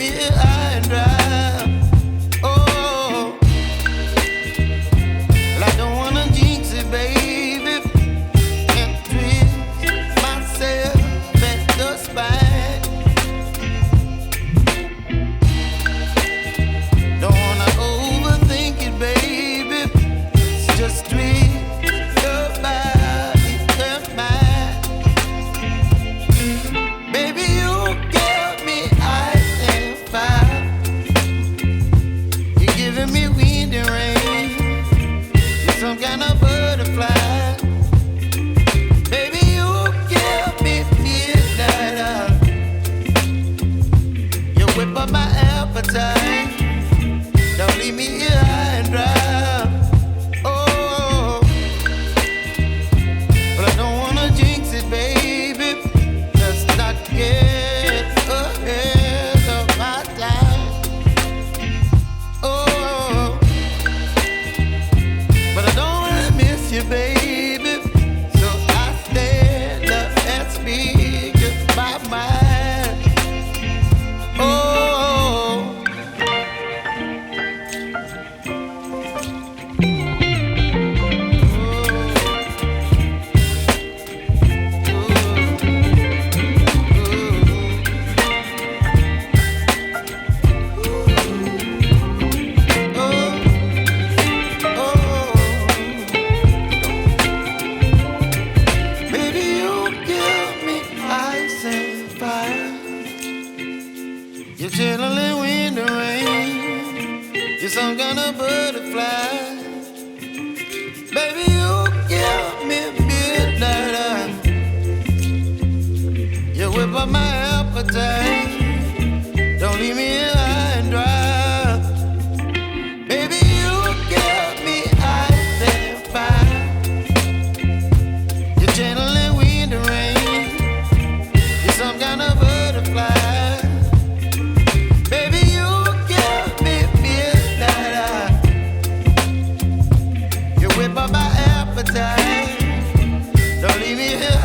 me here high and dry. Oh, well, I don't wanna jinx it, baby, and twist myself at the spine. Don't wanna overthink it, baby. It's just twist your body and mine. Baby, you give me ice and fire. You're giving me wind and rain. You're some kind of butterfly. Baby, you give me midnight. You whip up my appetite. Don't leave me here high and dry. Oh, but I don't wanna jinx it, baby. Let's not get ahead of my time. Oh, but I don't wanna miss you, baby. So I stand up and speak my mind. Oh. Baby, you give me ice and fire. You're chilling wind and rain. You're some kind of butterfly. Baby, you give me midnight. You whip up my appetite. Don't leave me here high and dry. Baby, you give me ice and fire. You're channeling wind and rain. You're some kind of butterfly. Baby, you give me midnight. You whip up my appetite. Don't leave me here